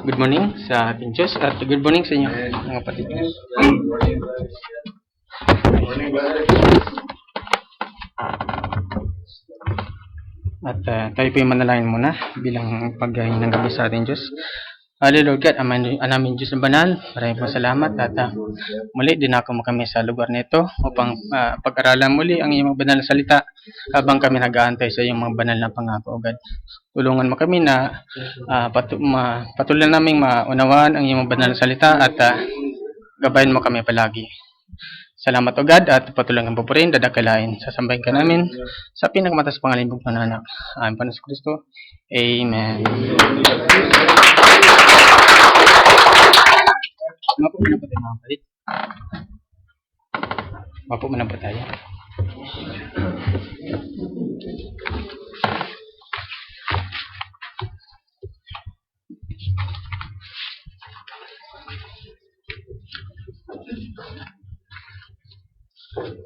Good morning sa ating Diyos at good morning sa inyo mga kapatid. At tayo po yung manalangin muna bilang paghahin ng gabi sa ating Diyos. Lord God, namin Diyos na banal, maraming po salamat at muli din ako kami sa lugar nito upang pag-aralan muli ang iyong banal na salita habang kami nag-aantay sa iyong mga banal na pangako, God. Tulungan mo kami na patuloy naming maunawaan ang iyong banal na salita at gabayan mo kami palagi. Salamat o God at patuloy kang pupurin, dadakalain. Sasambahin ka namin sa pinakamatas pangalan ng anak. Amin pa sa Kristo. Amen. Mapo muna po tayo mga kapatid. Mapo muna po tayo.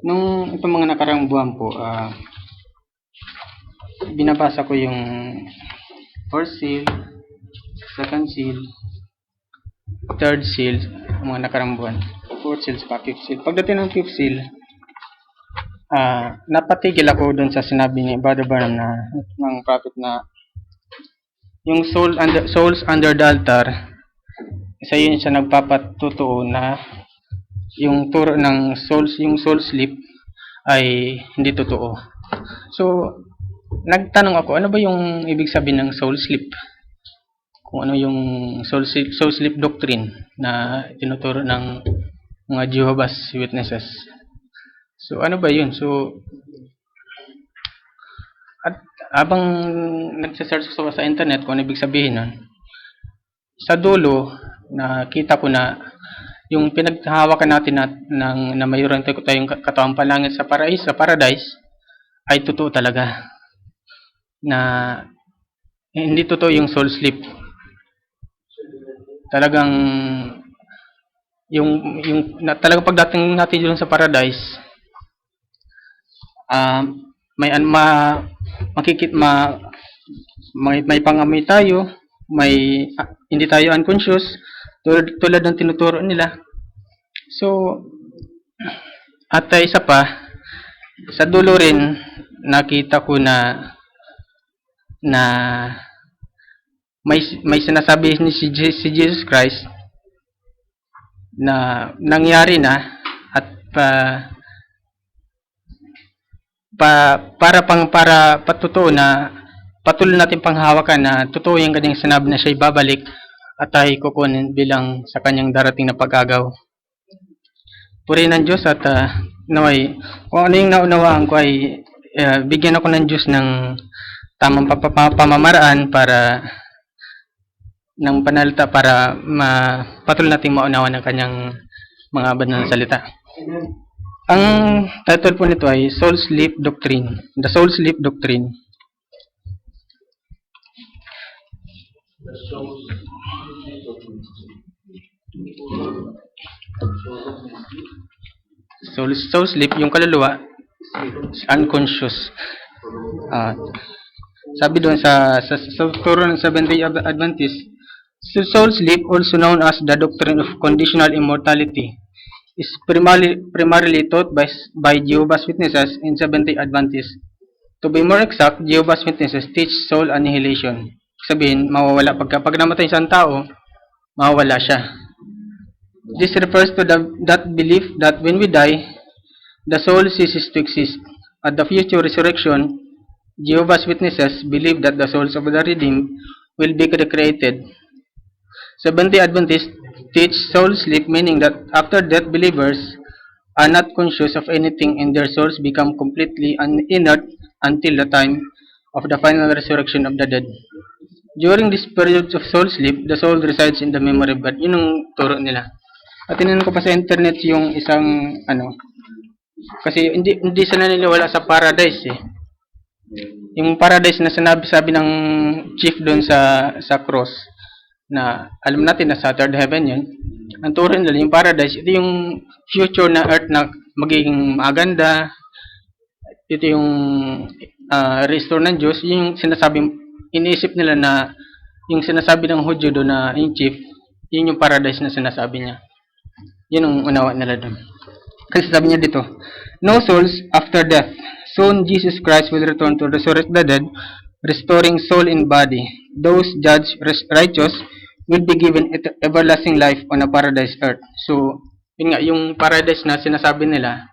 Nung itong mga nakarang buwan po, binabasa ko yung first seal, second seal, third seal, mga nakarang buwan. Fourth seal, fifth seal. Pagdating ng fifth seal, napatigil ako doon sa sinabi ni Brother Branham ng prophet na yung souls under the altar, isa yun siya nagpapatutuo na yung turo ng souls, yung soul sleep ay hindi totoo. So, nagtanong ako, ano ba yung ibig sabihin ng soul sleep? Kung ano yung soul sleep doctrine na tinuturo ng mga Jehovah's Witnesses. So, ano ba yun? So, at habang nagsasearch ko sa internet kung ano ibig sabihin nun, sa dulo, nakita ko na yung pinaghahawakan natin na mayroon tayong katawang palangit sa paradise ay totoo talaga. Na hindi totoo yung soul sleep. Talagang talagang pagdating natin doon sa paradise, may pangamoy tayo, hindi tayo unconscious tulad ng tinuturo nila. So, at isa pa, sa dulo rin nakita ko na may sinasabi si Jesus Christ na nangyari na at para patutuo na patuloy natin panghawakan na totoo yung kanyang sinabi na siya'y babalik at ay kukunin bilang sa kanyang darating na pag-agaw. Purihin ng Diyos at naway kung ano yung naunawaan ko ay bigyan ako ng Diyos ng tamang pamamaraan para ng panalita para patuloy nating maunawan ng kanyang mga banal na salita. Ang title po nito ay Soul Sleep Doctrine. The Soul Sleep Doctrine. Soul sleep, yung kaluluwa, unconscious. Sabi doon sa turo ng Seventh-day Adventist, soul sleep, also known as the doctrine of conditional immortality, is primarily taught by Jehovah's Witnesses in Seventh-day Adventist. To be more exact, Jehovah's Witnesses teach soul annihilation. Sabihin, mawawala pag namatay isang tao, mawawala siya. This refers to that belief that when we die, the soul ceases to exist. At the future resurrection, Jehovah's Witnesses believe that the souls of the redeemed will be recreated. Seventh-day Adventists teach soul sleep, meaning that after death, believers are not conscious of anything and their souls become completely inert until the time of the final resurrection of the dead. During this period of soul sleep, the soul resides in the memory of God. Yun ang turo nila. At tinanong ko pa sa internet yung isang kasi hindi sila naniwala sa paradise eh. Yung paradise na sabi ng chief doon sa cross na alam natin na sa third heaven yun. Ang turo nila yung paradise, ito yung future na earth na magiging maganda. Ito yung restore ng Diyos, yung sinasabing, iniisip nila na yung sinasabi ng Hudyo doon na yung chief, yun yung paradise na sinasabi niya. Yun ang unawa nila doon. Kasi sabi niya dito, no souls after death. Soon Jesus Christ will return to resurrect the dead, restoring soul and body. Those judged righteous will be given everlasting life on a paradise earth. So, yun nga, yung paradise na sinasabi nila,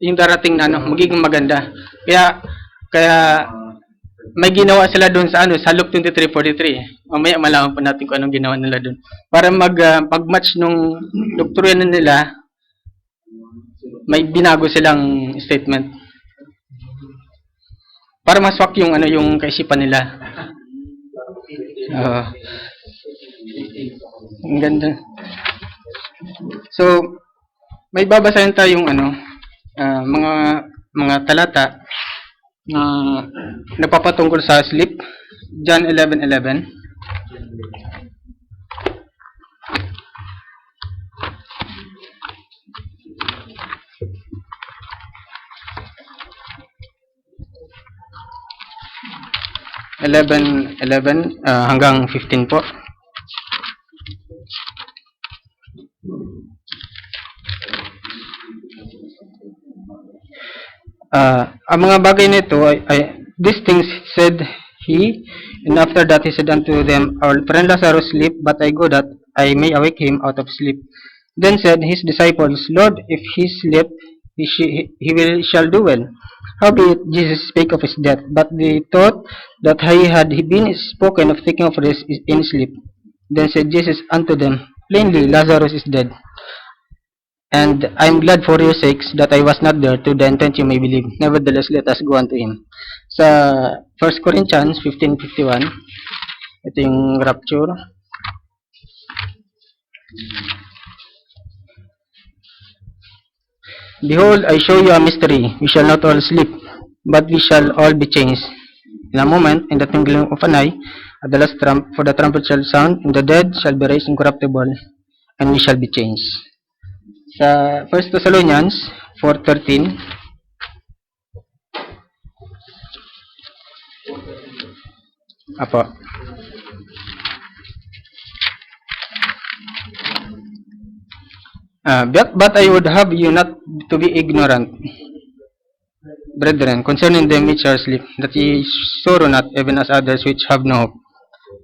yung darating na magiging maganda. Kaya may ginawa sila doon sa sa Luke 23:43. Mamaya malaman pa natin kung anong ginawa nila doon. Para pag-match nung doktrina nila, may binago silang statement. Para maswak yung yung kaisipan nila. Ang ganda. So, may babasahin tayong mga talata na nagpapatungkol sa sleep. John 11:11. Hanggang 15 po. Ang mga bagay nito ay these things said he, and after that he said unto them, our friend Lazarus sleep, but I go that I may awake him out of sleep. Then said his disciples, Lord, if he sleep, shall do well. Howbeit Jesus spake of his death, but they thought that he had been spoken of taking of rest in sleep. Then said Jesus unto them, plainly Lazarus is dead, and I am glad for your sakes that I was not there, to the intent you may believe. Nevertheless, let us go unto him. Sa 1 Corinthians 15:51, ito yung rapture. Behold, I show you a mystery. We shall not all sleep, but we shall all be changed. In a moment, in the twinkling of an eye, at the last trump, for the trumpet shall sound, and the dead shall be raised incorruptible, and we shall be changed. Sa 1 Thessalonians 4:13, but I would have you not to be ignorant, brethren, concerning them which are asleep, that ye sorrow not, even as others which have no hope.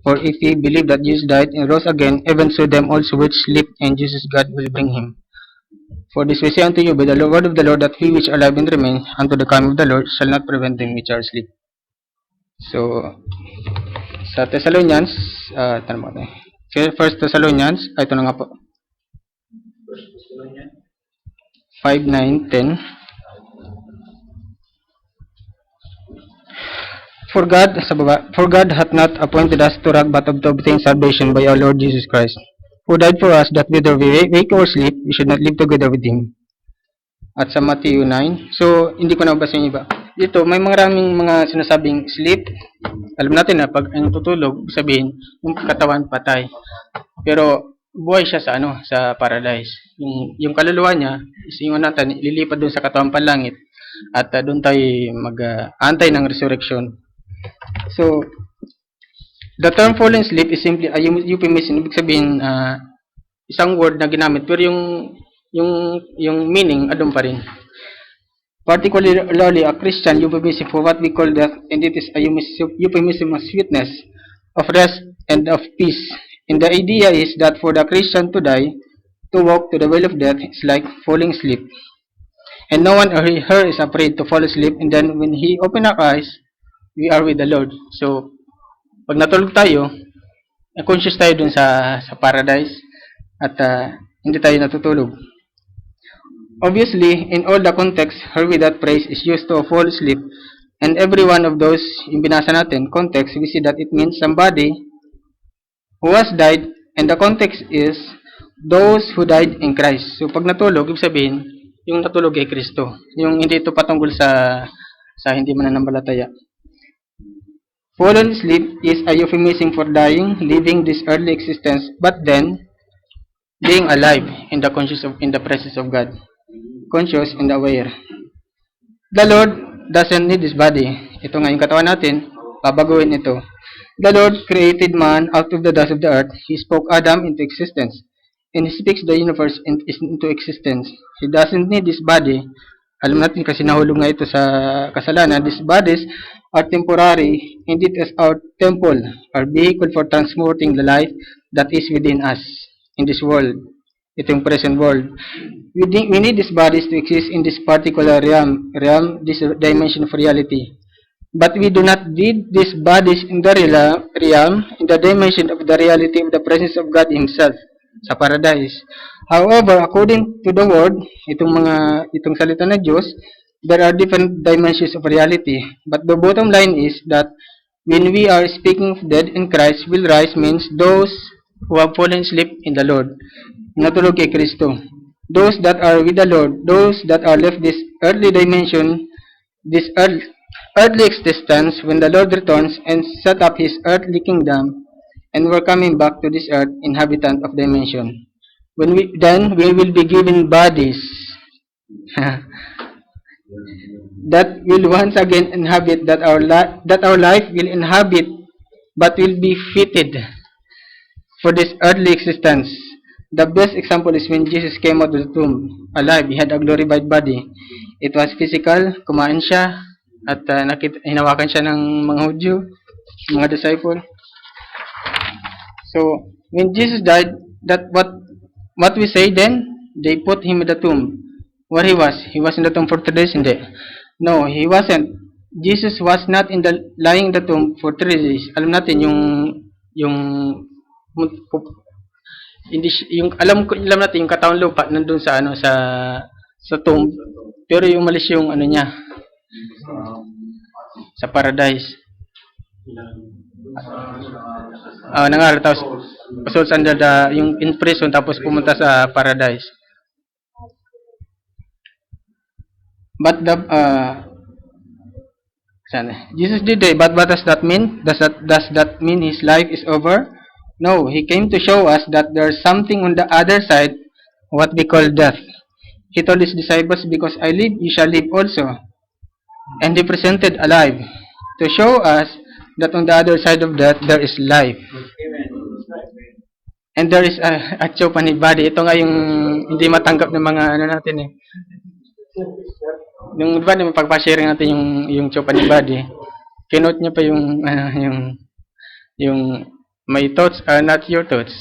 For if ye believe that Jesus died and rose again, even so them also which sleep in Jesus God will bring him. For this we say unto you by the word of the Lord, that we which are alive and remain unto the coming of the Lord shall not prevent them which are asleep. So, sa Thessalonians, 1 Thessalonians, ito na nga po, 5:9-10. For God hath not appointed us to wrath, but to obtain salvation by our Lord Jesus Christ, who died for us, that whether we wake or sleep, we should not live together with him. At sa Matthew 9, so hindi ko na basa yung iba. Dito, may maraming mga sinasabing sleep. Alam natin na pag ang tutulog, sabihin, yung katawan patay. Pero buhay siya sa sa paradise. Yung kaluluwa niya, is yung natin, lilipad doon sa katawan panlangit, at doon tayo mag-antay ng resurrection. So, the term fallen sleep is simply a euphemism. Ibig sabihin, isang word na ginamit, pero yung meaning, adun pa rin. Particularly a Christian euphemism for what we call death, and it is a euphemism of sweetness, of rest, and of peace. And the idea is that for the Christian to die, to walk to the well of death, is like falling asleep. And no one or her is afraid to fall asleep, and then when he open our eyes, we are with the Lord. So, pag natulog tayo, conscious tayo dun sa paradise, at hindi tayo natutulog. Obviously, in all the context, her with that phrase is used to fall asleep, and every one of those yung binasa natin, context, we see that it means somebody who has died, and the context is those who died in Christ. So, pag natulog, ibig sabihin, yung natulog kay Kristo. Yung hindi ito patungkol sa hindi mananampalataya. Fallen asleep is a euphemism for dying, leaving this earthly existence, but then being alive in the presence of God, conscious and aware. The Lord doesn't need this body. Ito nga yung katawan natin, babaguhin ito. The Lord created man out of the dust of the earth. He spoke Adam into existence. And He speaks the universe into existence. He doesn't need this body. Alam natin kasi nahulog nga ito sa kasalanan. These bodies are temporary, and it is our temple, our vehicle for transporting the life that is within us in this world. Ito yung present world. We need these bodies to exist in this particular realm, this dimension of reality. But we do not need these bodies in the realm, in the dimension of the reality of the presence of God Himself, sa paradise. However, according to the word, itong salita ng Diyos, there are different dimensions of reality. But the bottom line is that when we are speaking of dead in Christ will rise means those who have fallen asleep in the Lord. Natulog kay Kristo. Those that are with the Lord, those that are left this earthly dimension, this earthly existence, when the Lord returns and set up His earthly kingdom, and we're coming back to this earth, inhabitant of dimension. Then we will be given bodies that will once again inhabit, that our life will inhabit, but will be fitted for this earthly existence. The best example is when Jesus came out of the tomb alive. He had a glorified body. It was physical. Kumain siya at hinawakan siya ng mga Hudyo, mga disciple. So when Jesus died, that what we say then, they put him in the tomb. Where he was in the tomb for 3 days, hindi. No, he wasn't. Jesus was not lying in the tomb for 3 days. Alam natin alam natin yung katawang lupa nandun sa tomb. Pero yung malis yung niya sa paradise. Nangaral tapos souls under yung in prison tapos pumunta sa paradise. But Jesus did die, but what does that mean? Does that mean his life is over? No, he came to show us that there's something on the other side, what we call death. He told his disciples, because I live, you shall live also. And he presented alive to show us that on the other side of death, there is life. And there is a chopani body. Ito nga yung hindi matanggap ng mga natin eh. Yung diba, pagpa-sharing natin yung chopani body, kinote niya pa yung my thoughts are not your thoughts.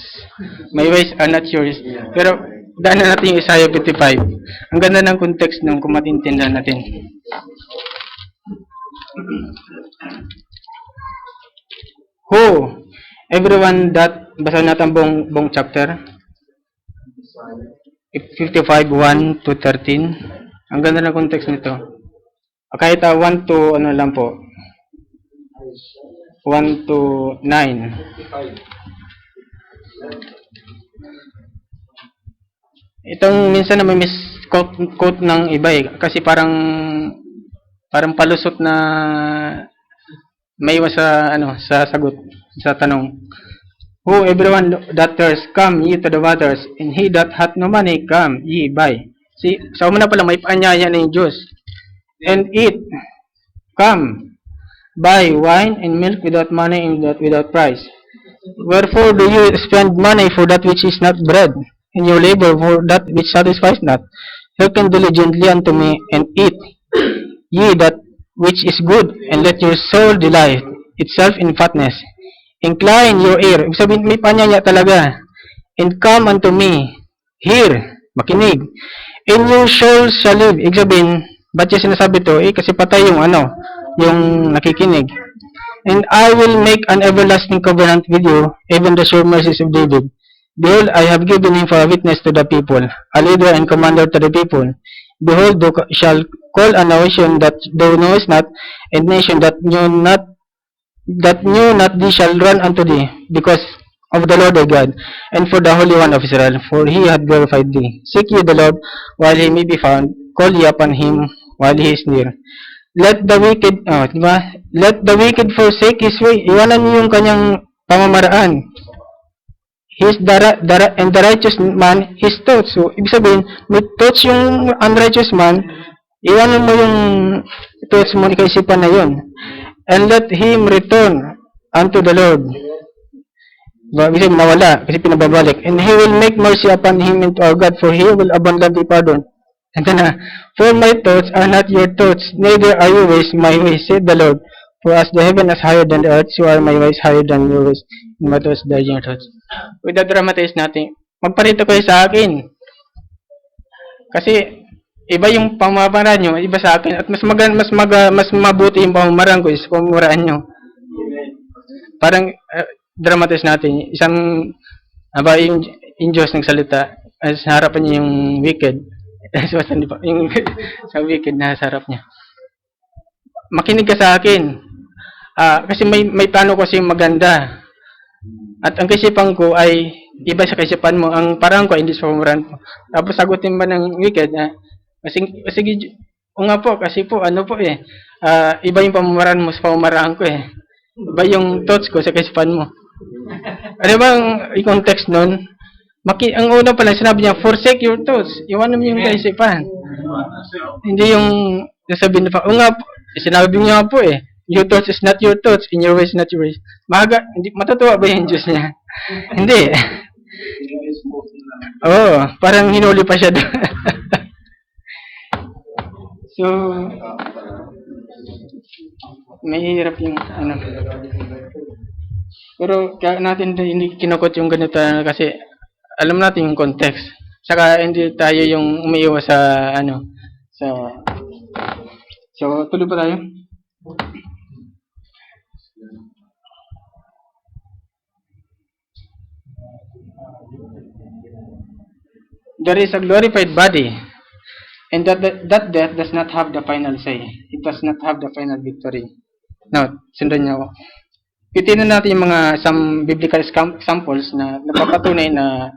My ways are not yours. Pero daan na natin yung Isaiah 55. Ang ganda ng context nung kung matintindihan natin. Who? Everyone that, basa natin buong chapter. 55, 1 to 13. Ang ganda ng context nito. Kahit 1 to, lang po. 1 to 9. Itong minsan na may misquote ng iba eh. Kasi parang palusot na may iwas sa sagot, sa tanong. Who, everyone that thirsts, come ye to the waters, and he that hath no money, come ye buy. See, sa una pa lang may paanyaya na yung Diyos. And eat, come, buy wine and milk without money and without price. Wherefore do you spend money for that which is not bread, and your labor for that which satisfies not? Hearken diligently unto me, and eat ye that which is good, and let your soul delight itself in fatness. Incline your ear. Ibig sabihin, may panyaya talaga. And come unto me. Hear. Makinig. And your soul shall live. Ibig sabihin, ba't yung sinasabi to? Kasi patay yung yung nakikinig. And I will make an everlasting covenant with you, even the sure mercies of David. Behold, I have given him for a witness to the people, a leader and commander to the people. Behold, thou shalt call a nation that thou knowest not, and nation that knew not thee shall run unto thee, because of the Lord thy God, and for the Holy One of Israel, for he hath glorified thee. Seek ye the Lord while he may be found, call ye upon him while he is near. Let the wicked forsake his way. Iwanan niyo yung kanyang pamamaraan. And the righteous man, his thoughts. So, ibig sabihin, may thoughts yung unrighteous man, iwanan mo yung thoughts mo, kaisipan na yun. And let him return unto the Lord. Kasi nawala, kasi pinababalik. And he will make mercy upon him into our God, for he will abundantly pardon. And then, for my thoughts are not your thoughts, neither are your ways my ways, said the Lord. For as the heaven is higher than the earth, so are my ways higher than your ways, and my thoughts than your thoughts. Without dramatize natin, magparito kayo sa akin. Kasi, iba yung pamamaraan nyo, iba sa akin. At mas mabuti yung pamamaraan ko is pamamaraan nyo. Parang, dramatize natin. Isang, yung Diyos nagsalita, sa harapan niya yung wicked. So, yung sa wicked na sa harap niya. Makinig ka sa akin. Kasi may plano kasi maganda. At ang kaisipan ko ay iba sa kaisipan mo. Ang parang ko, hindi sa pamamaraan ko. Tapos sagutin ba ng wicked, sige, o nga po, kasi po, iba yung pamamaraan mo sa pamamaraan ko eh. Iba yung thoughts ko sa kaisipan mo. Ano ba ang context nun? Ang una pala, sinabi niya, forsake your thoughts. Iwanan mo yung kaisipan. Hindi yung nasabihin na pa, o nga po, sinabi niya po eh, your thoughts is not your thoughts, in your ways not your ways. Matutuwa ba yung Diyos niya? Hindi. Parang hinuli pa siya doon. So, mahirap yung Pero kaya natin hindi kinukot yung ganito kasi alam natin yung context. Saka hindi tayo yung umiiwas sa So, tuloy pa tayo. There is a glorified body, and that death does not have the final say. It does not have the final victory. Now, sundan niyo ako. Titingnan natin yung mga some biblical examples na nagpapatunay na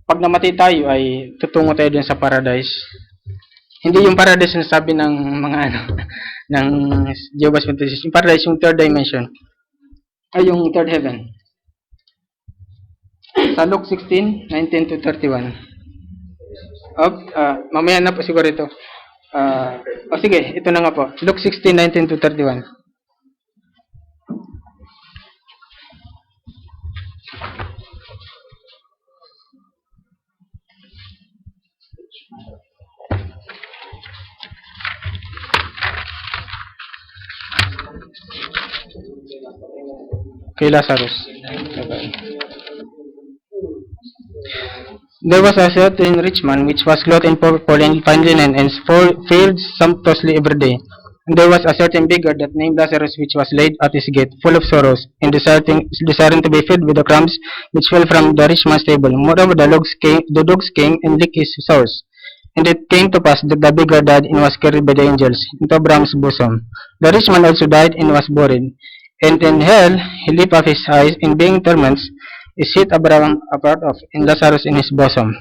pag namatay tayo ay tutungo tayo dun sa paradise. Hindi yung paradise na sabi ng mga ng Jehovah's Witnesses. Yung paradise, yung third dimension. Ay, yung third heaven. Sa Luke 16:19 to 31. Mamaya na po siguro ito. Sige, ito na nga po. Luke 16:19 to 31. Kay Lazarus. There was a certain rich man which was clothed in purple and fine linen and fared sumptuously every day. And there was a certain beggar that named Lazarus which was laid at his gate, full of sorrows, and desiring to be fed with the crumbs which fell from the rich man's table. Moreover, the dogs came and licked his sores. And it came to pass that the beggar died and was carried by the angels into Abraham's bosom. The rich man also died and was buried. And in hell he lifted up his eyes, and being tormented, is hid Abraham apart of, and Lazarus in his bosom.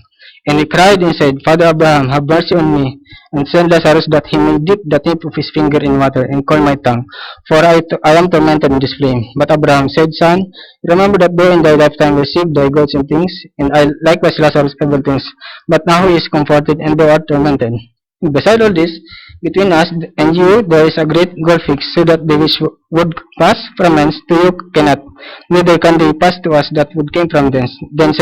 And he cried and said, Father Abraham, have mercy on me, and send Lazarus that he may dip the tip of his finger in water, and cool my tongue, for I am tormented in this flame. But Abraham said, Son, remember that thou in thy lifetime received thy goods and things, and I likewise Lazarus evil things. But now he is comforted, and thou art tormented. Beside all this, between us and you there is a great gulf fixed, so that they which would pass from hence to you cannot, neither can they pass to us that would came from thence. Then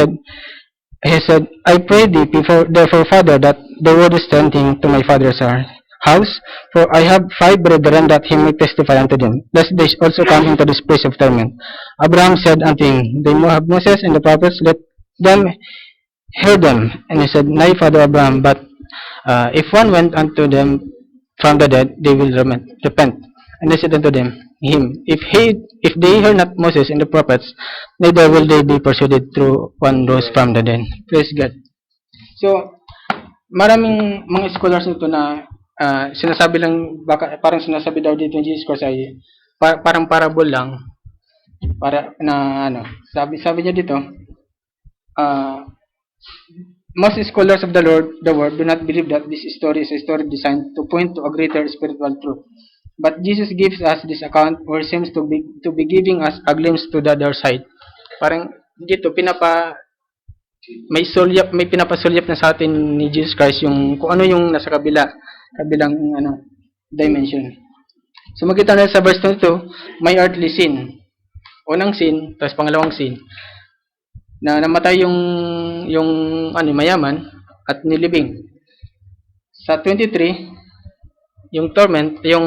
he said, I pray thee, therefore, Father, that thou wouldest send him to my father's house, for I have 5 brethren, that he may testify unto them, lest they also come into this place of torment. Abraham said unto him, They have Moses and the prophets, let them hear them. And he said, Nay, Father Abraham, but if one went unto them from the dead, they will repent. And they said unto him, if they hear not Moses and the prophets, neither will they be persuaded through one rose from the dead. Praise God. So, maraming mga scholars ito na sinasabi lang, parang sinasabi daw dito ng Jesus Christ ay parang parable lang. Sabi niya dito, most scholars of the world do not believe that this story is a story designed to point to a greater spiritual truth. But Jesus gives us this account, or seems to be giving us a glimpse to the other side. Parang dito may pinapasulyap na sa atin ni Jesus Christ yung kung ano yung nasa kabilang dimension. So makita na sa verse 22, may earthly sin. Unang sin, tapos pangalawang sin, na namatay yung mayaman at nilibing. Sa 23, yung torment, yung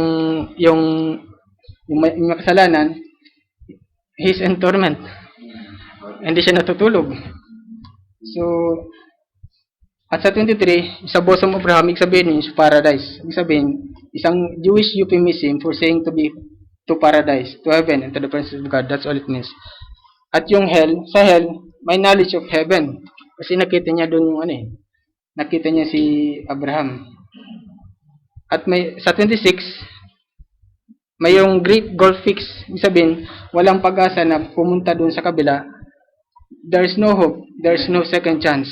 may kasalanan, he's in torment. Hindi siya natutulog. So, at sa 23, sa bosom of Abraham, ibig sabihin is paradise. Ibig sabihin, isang Jewish euphemism for saying to be to paradise, to heaven, and to the presence of God. That's all it means. At yung hell, sa hell, may knowledge of heaven. Kasi nakita niya doon yung nakita niya si Abraham. At sa 26, may yung great gulf fix. Ibig sabihin, walang pag-asa na pumunta doon sa kabila. There's no hope. There's no second chance.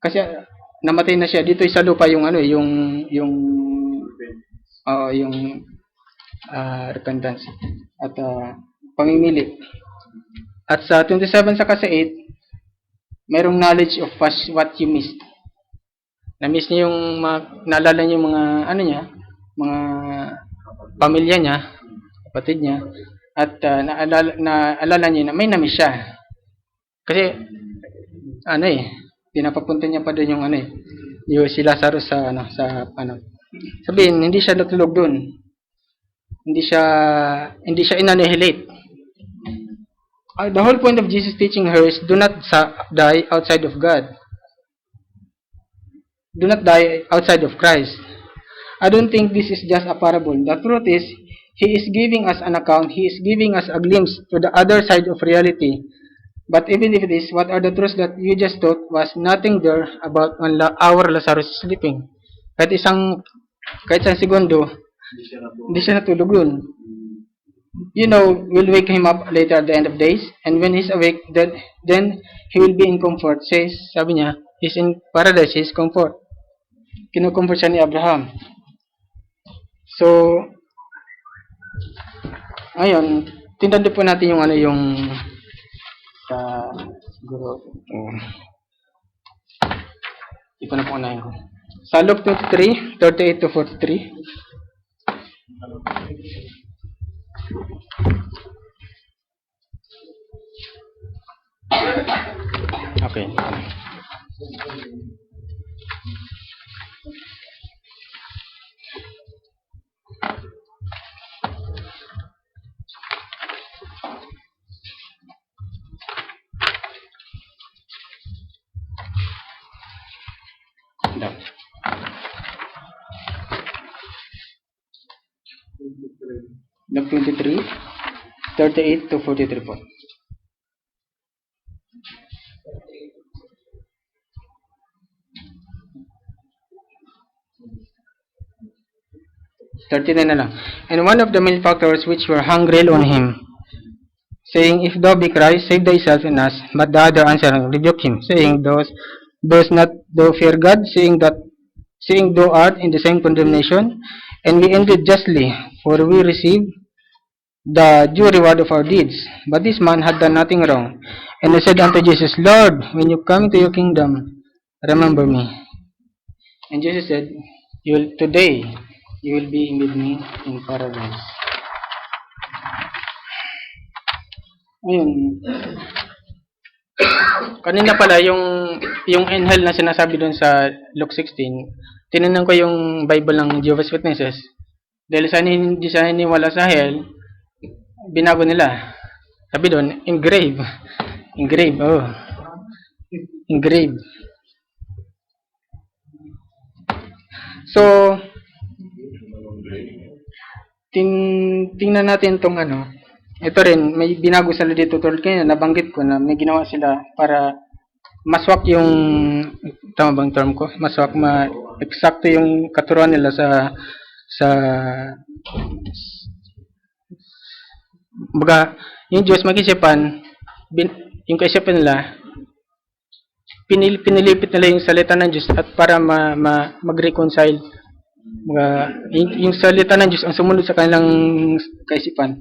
Kasi namatay na siya. Dito sa lupa yung repentance at pamimili. At sa 27 sa kasi 8, mayroong knowledge of what you missed. Na-miss niya yung naalala niya yung mga mga pamilya niya, kapatid niya, at naalala niya na may na-miss siya. Kasi pinapapunta niya pa doon yung si Lazarus sa sabihin, hindi siya natulog doon. Hindi siya inannihilate. The whole point of Jesus teaching her is do not die outside of God. Do not die outside of Christ. I don't think this is just a parable. The truth is, He is giving us an account. He is giving us a glimpse to the other side of reality. But even if it is, what are the truths that you just thought was nothing there about our Lazarus sleeping? Kahit isang segundo, hindi siya natulog yun. We'll wake him up later at the end of days, and when he's awake, then he will be in comfort. Sabi niya, he's in paradise, he's comfort. Kinukomfort siya ni Abraham. So, ngayon, tindan po natin yung siguro, ito na po unahin ko. Sa Luke 23, 38 to 43. Okay. Luke 23, 38 to 43 po. $39 na lang. And one of the malefactors which were hungry on him, saying, If thou be Christ, save thyself and us. But the other answering rebuked him, saying, Does not thou fear God, seeing thou art in the same condemnation? And we envied justly, for we receive the due reward of our deeds. But this man had done nothing wrong. And he said unto Jesus, Lord, when you come into your kingdom, remember me. And Jesus said, Today you will be with me in paradise. Ayun. Kanina pala, yung hell na sinasabi doon sa Luke 16, tinanong ko yung Bible ng Jehovah's Witnesses. Dahil hindi sa niniwala sa hell, binago nila. Sabi doon, engrave. Engrave. So, tingnan natin tong ito rin, may binago sila dito tulad kanya, nabanggit ko na may ginawa sila para maswak yung, tama bang term ko? Maswak, eksakto yung katuruan nila baga, yung Diyos mag-isipan, yung kaisipan nila, pinilipit nila yung salita ng Diyos at para mag-reconcile. Yung salita ng Diyos ang sumunod sa kanilang kaisipan.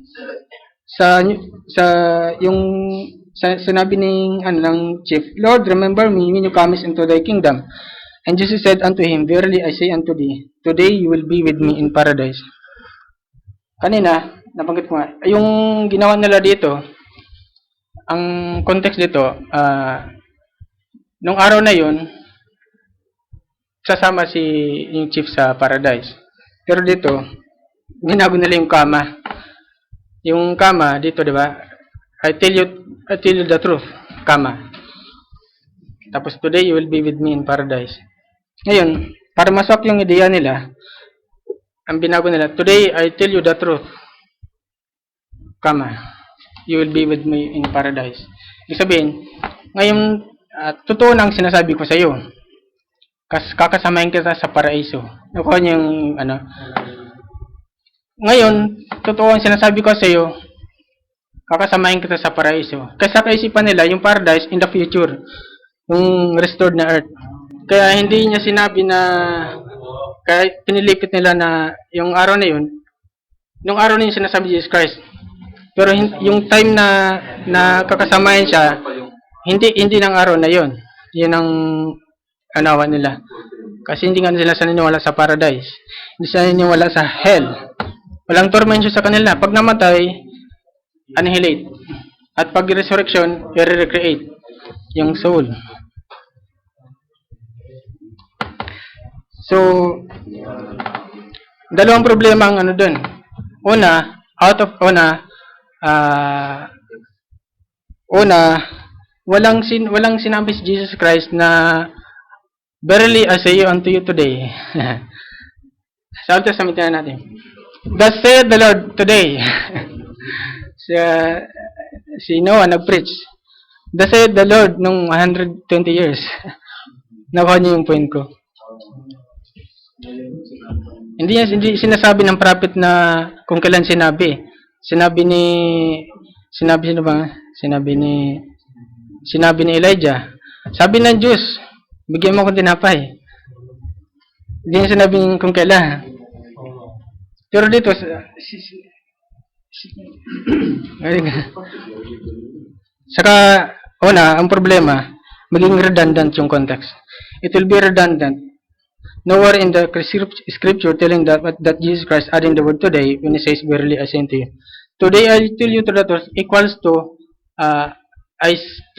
Sinabi ng chief, Lord, remember me when you come into thy kingdom. And Jesus said unto him, Verily I say unto thee, today you will be with me in paradise. Kanina, nabanggit ko nga, yung ginawa nila dito, ang context dito, nung araw na yun, sasama si yung chief sa paradise. Pero dito, ginago nila yung kama. Yung kama dito, di ba? I tell you the truth, kama. Tapos today you will be with me in paradise. Ngayon, para maswak yung ideya nila, ang binago nila, today I tell you the truth, kama. You will be with me in paradise. Ibig sabihin, ngayon, totoo na ang sinasabi ko sa iyo. Kakasamahin kita sa paraiso. Nakuha niyo yung, ngayon, totoo ang sinasabi ko sa iyo, kakasamahin kita sa paraiso. Kasi sa kaisipan nila, yung paradise in the future, yung restored na earth. Kaya hindi niya sinabi na, kaya pinilipit nila na yung araw na yun, yung araw na yun sinasabi Jesus Christ. Pero yung time na kakasamahin siya, hindi ng araw na yun. Yun ang anawa nila. Kasi hindi nga sila naniniwala sa paradise. Hindi sila naniniwala sa hell. Walang torment sa kanila. Pag namatay, annihilate. At pag resurrection, i-recreate yung soul. So, dalawang problema ang dun. Una, walang sinabi si Jesus Christ na verily I say unto you today. Sa Old Testament na natin. Thus said the Lord today. Si Noah nag-preach. Thus said the Lord nung 120 years. Nakuha niyo yung point ko. Hindi sinasabi ng prophet na kung kailan sinabi. Sinabi ni Elijah. Sabi ng Diyos, bigyan mo akong tinapay. Hindi niya sinabi kung kailan. Pero dito, saka, ang problema, maging redundant yung context. It will be redundant. Nowhere in the scripture telling that Jesus Christ adding the word today when he says, verily I say unto you. Today I tell you the truth equals to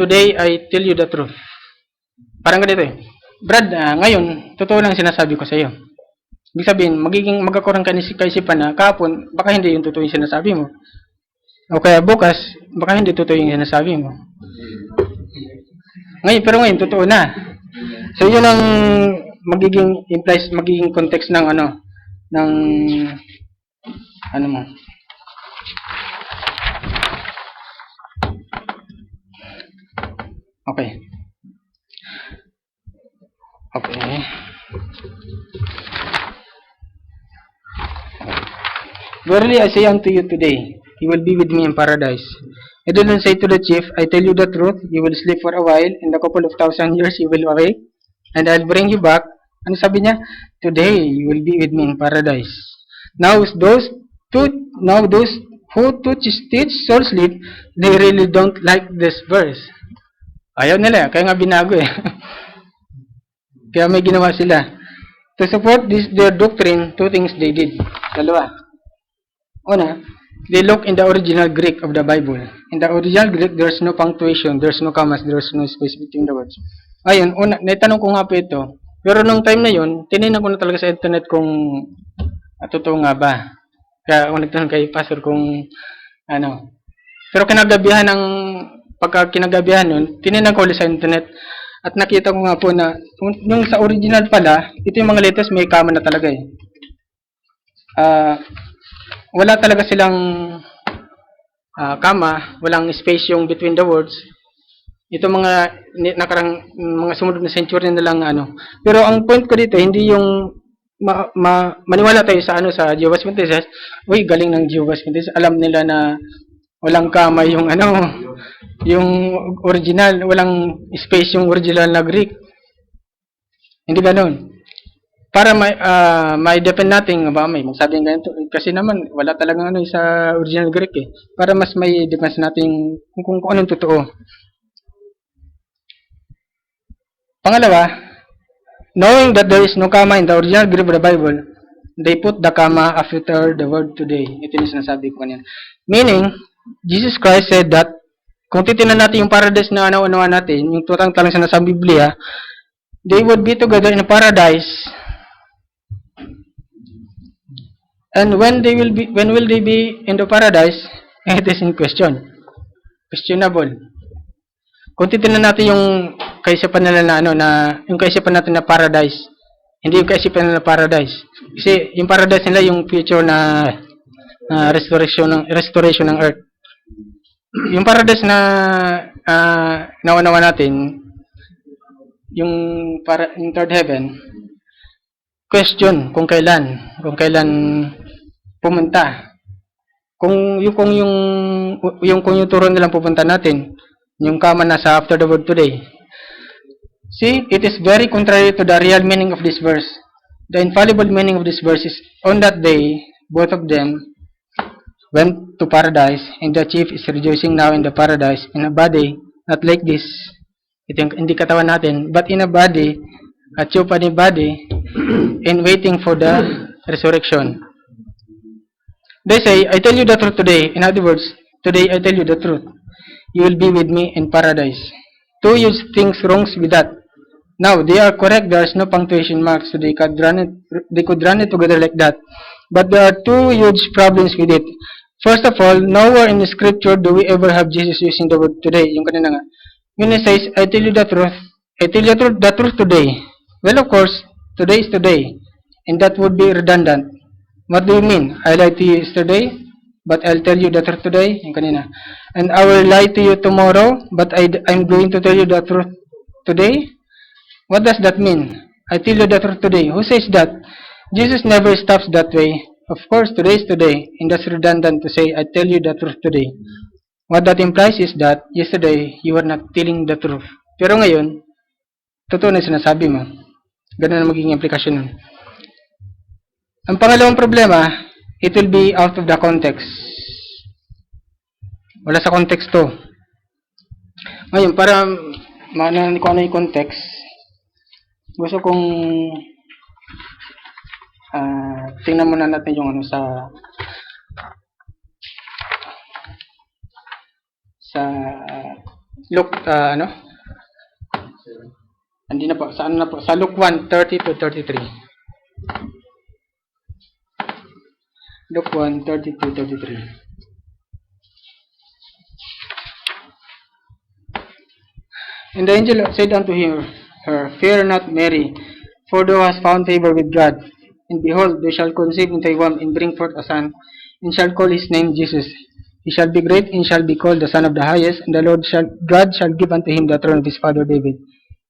today I tell you the truth. Parang ganito eh. Brad, ngayon, totoo lang sinasabi ko sa iyo. Ibig sabihin, magkakaroon ka ng kaisipan na kahapon, baka hindi yung totoo yung sinasabi mo. O kaya bukas, baka hindi totoo yung sinasabi mo. Ngayon, totoo na. So, yun ang magiging context ng mo. Okay. Verily I say unto you today, you will be with me in paradise. I didn't say to the chief, I tell you the truth, you will sleep for a while, in a couple of 1,000 years you will awake, and I'll bring you back. Ano sabi niya? Today you will be with me in paradise. Now those who teach soul sleep, they really don't like this verse. Ayaw nila, kaya nga binago eh. Kaya may ginawa sila. To support their doctrine, two things they did. Dalawa. Una, they look in the original Greek of the Bible. In the original Greek, there's no punctuation, there's no commas, there's no space between the words. Ayun, naitanong ko nga po ito. Pero nung time na yun, tinignan ko na talaga sa internet kung totoo nga ba. Kaya ako nagtanong kay pastor kung Pero pagka kinagabihan nun, tinignan ko ulit sa internet. At nakita ko nga po na yung sa original pala, ito yung mga letters may comma na talaga eh. Wala talaga silang comma, walang space yung between the words. Ito mga sumunod na century na lang Pero ang point ko dito, hindi yung maniwala tayo sa Jehovah's Witnesses. Uy, galing ng Jehovah's Witnesses. Alam nila na walang comma yung yung original, walang space yung original na Greek. Hindi ganoon. Para may defend natin, may magsabing ganito. Kasi naman, wala talagang sa original Greek eh. Para mas may defense natin kung anong totoo. Pangalawa, Knowing that there is no comma in the original Greek of the Bible, they put the comma after the word today. Ito yung sinasabi ko kanina. Meaning, Jesus Christ said that kung titingnan natin yung paradise na nauunawa natin, yung tutang talang sa Biblia, they would be together in paradise. And when will they be in the paradise? It is in question. Questionable. Kung titingnan natin yung kaisipan nila na yung kaisipan natin na paradise, hindi yung kaisipan nila na paradise. Kasi yung paradise nila yung future na restoration ng earth. Yung paradise na naunawa natin, yung third heaven, question kung kailan pumunta. Kung yung turo nilang pupunta natin, yung kama nasa after the word today. See, it is very contrary to the real meaning of this verse. The infallible meaning of this verse is, on that day, both of them went to paradise, and the chief is rejoicing now in the paradise in a body, not like this. Ito yung hindi katawan natin, but in a body, a chupani body, and waiting for the resurrection. They say, I tell you the truth today. In other words, today I tell you the truth. You will be with me in paradise. Two huge things wrong with that. Now, they are correct. There is no punctuation marks, so they could run it together like that. But there are two huge problems with it. First of all, nowhere in the scripture do we ever have Jesus using the word today. Yung kanina nga. When he says, I tell you the truth. I tell you the truth today. Well, of course, today is today. And that would be redundant. What do you mean? I lied to you yesterday, but I'll tell you the truth today. Yung kanina. And I will lie to you tomorrow, but I'm going to tell you the truth today. What does that mean? I tell you the truth today. Who says that? Jesus never stops that way. Of course, today is today, and that's redundant to say, I tell you the truth today. What that implies is that yesterday, you were not telling the truth. Pero ngayon, totoo na sinasabi mo. Ganun na magiging implikasyon nun. Ang pangalawang problema, it will be out of the context. Wala sa context to. Ngayon, para maano ko ano yung context, gusto kong tingnan muna natin yung sa Luke, hindi na po, sa Luke 1:30 to 33. Luke 1:30 to 33. And the angel said unto her, Fear not, Mary, for thou hast found favor with God. And behold, thou shalt conceive in thy womb, and bring forth a son, and shall call his name Jesus. He shall be great, and shall be called the Son of the Highest, and the Lord God shall give unto him the throne of his father David.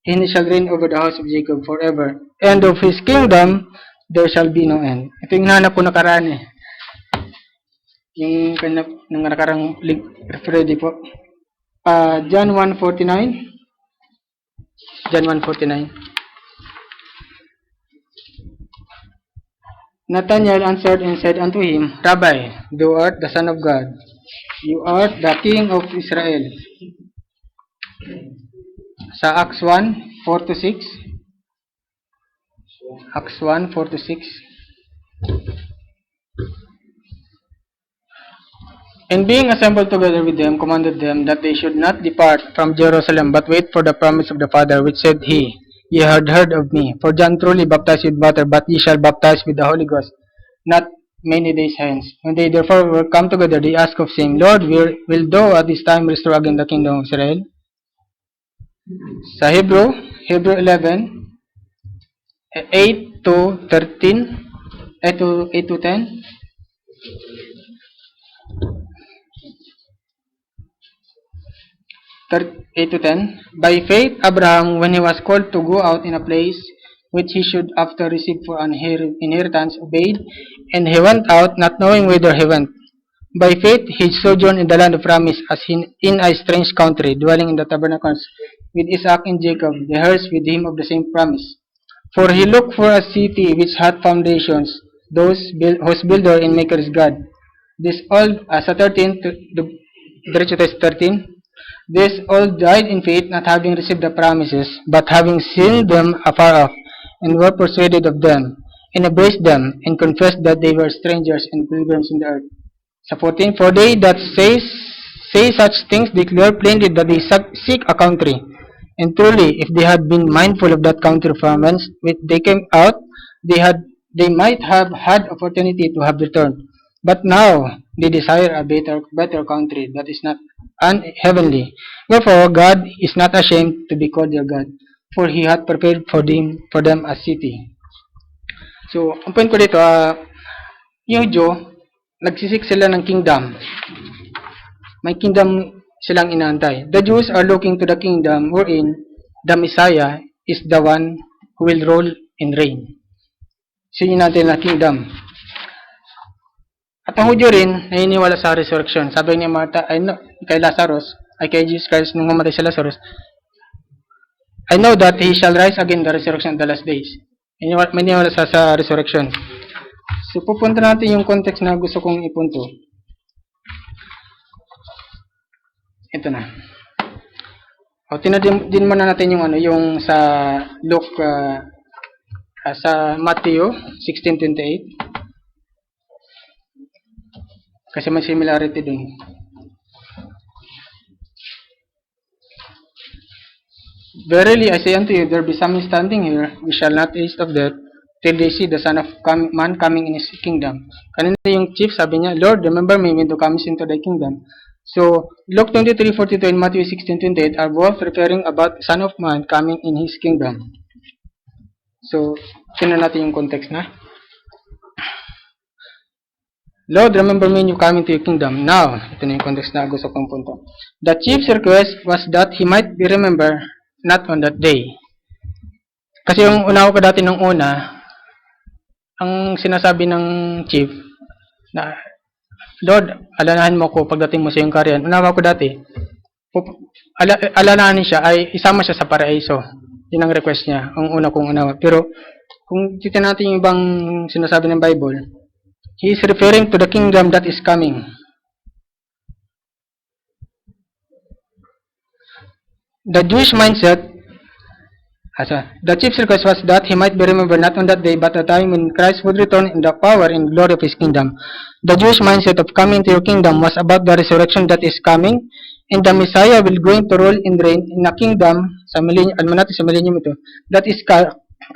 And he shall reign over the house of Jacob forever. And of his kingdom there shall be no end. Ito yung nahanap ko nakaraan eh. Yung nakarang ready po. John 1:49. John 1:49. Nathanael answered and said unto him, Rabbi, thou art the Son of God. You art the King of Israel. Sa Acts 1:4-6. Acts 1:4-6. And being assembled together with them, commanded them that they should not depart from Jerusalem, but wait for the promise of the Father, which said he, Ye had heard of me. For John truly baptized with water, but ye shall baptize with the Holy Ghost, not many days hence. When they therefore were come together, they asked of him, Lord, will thou at this time restore again the kingdom of Israel? Sa Hebrew 11, 8-13, 8-10. By faith, Abraham, when he was called to go out in a place which he should after receive for an inheritance, obeyed, and he went out, not knowing whither he went. By faith, he sojourned in the land of promise, as in a strange country, dwelling in the tabernacles with Isaac and Jacob, the heirs with him of the same promise. For he looked for a city which had foundations, whose builder and maker is God. This all, sa 13, diretso tayo sa 13. This all died in faith, not having received the promises, but having seen them afar off, and were persuaded of them, and embraced them, and confessed that they were strangers and pilgrims in the earth. Sa 14, for they that say such things declare plainly that they seek a country. And truly, if they had been mindful of that country from whence they came out, they might have had opportunity to have returned. But now they desire a better country that is not heavenly. Wherefore God is not ashamed to be called their God, for He hath prepared for them a city. So, ang point ko dito, yung Hudyo, nagsisik sila ng kingdom. May kingdom silang inaantay. The Jews are looking to the kingdom wherein the Messiah is the one who will rule and reign. So yun natin na kingdom. At ang Hudyo rin, naniniwala sa resurrection. Sabi ni Martha, kay Lazarus, ay kay Jesus Christ nung mamatay si Lazarus, I know that he shall rise again the resurrection of the last days. Maniniwala sa resurrection. So pupunta natin yung context na gusto kong ipunto. Ito na. O tinadin muna natin yung sa Luke sa Matthew 16:28. Kasi may similarity din. Verily I say unto you, there be some standing here, we shall not taste of death, till they see the Son of Man coming in His kingdom. Kanina yung chief, sabi niya, Lord, remember me when thou comest into thy kingdom. So, Luke 23:42 and Matthew 16:28 are both referring about Son of Man coming in His kingdom. So, tingnan natin yung context na. Lord, remember me when you come into your kingdom. Now, ito na yung context na gusto kong punto. The chief's request was that he might be remembered not on that day. Kasi yung unawa ko dati nung una, ang sinasabi ng chief na, Lord, alanahan mo ko pagdating mo sa iyong karyan. Unawa ko dati, alanahanin siya ay isama siya sa paraiso. Yun ang request niya, ang una kong unawa. Pero, kung titignan natin yung ibang sinasabi ng Bible, he is referring to the kingdom that is coming. The Jewish mindset, the chief's request was that he might be remembered not on that day, but at the time when Christ would return in the power and glory of His kingdom. The Jewish mindset of coming to your kingdom was about the resurrection that is coming, and the Messiah will going to rule and reign in a kingdom, sa millennium ito, that is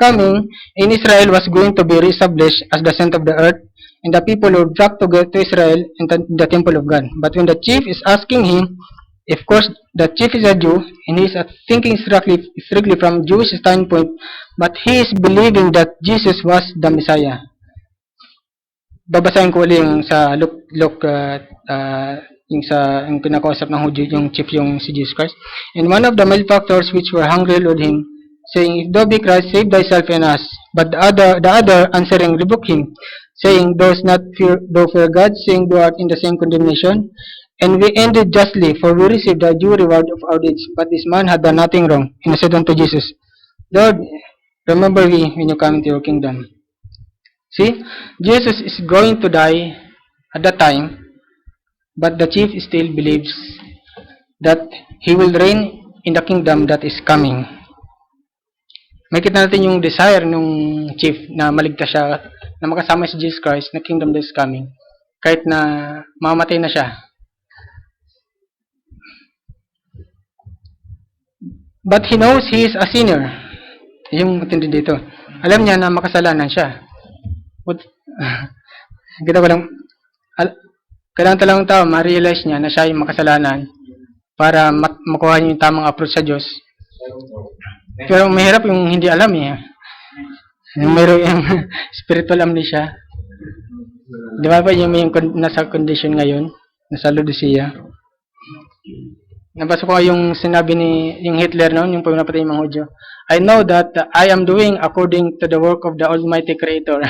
coming, and Israel was going to be reestablished as the center of the earth, and the people would flock to Israel and the temple of God. But when the chief is asking him, of course, the chief is a Jew, and he is thinking strictly from Jewish standpoint, but he is believing that Jesus was the Messiah. Babasahin ko ulit yung sa Luke yung pinakausap ng Hudyo, yung chief yung si Jesus Christ. And one of the malefactors which were hungry lured him, saying, If thou be Christ, save thyself and us. But the other answering rebuked him, saying, Thou fear God, saying thou art in the same condemnation. And we ended justly, for we received the due reward of our deeds. But this man had done nothing wrong. And I said unto Jesus, Lord, remember me when you come into your kingdom. See, Jesus is going to die at that time, but the chief still believes that he will reign in the kingdom that is coming. Makita natin yung desire ng chief na maligtas siya, na makasama si Jesus Christ na kingdom that is coming, kahit na mamatay na siya. But he knows he is a sinner. Yung matindi dito. Alam niya na makasalanan siya. Kita ko lang, kailangan talagang tao ma-realize niya na siya yung makasalanan para makuha niya yung tamang approach sa Diyos. Pero mahirap yung hindi alam eh. Yung mayroon yung spiritual amnesia. Di ba yung nasa condition ngayon, nasa Laodicea. Nabasa ko yung sinabi ni yung Hitler noon, yung pinapatay yung mga Hudyo. I know that I am doing according to the work of the Almighty Creator.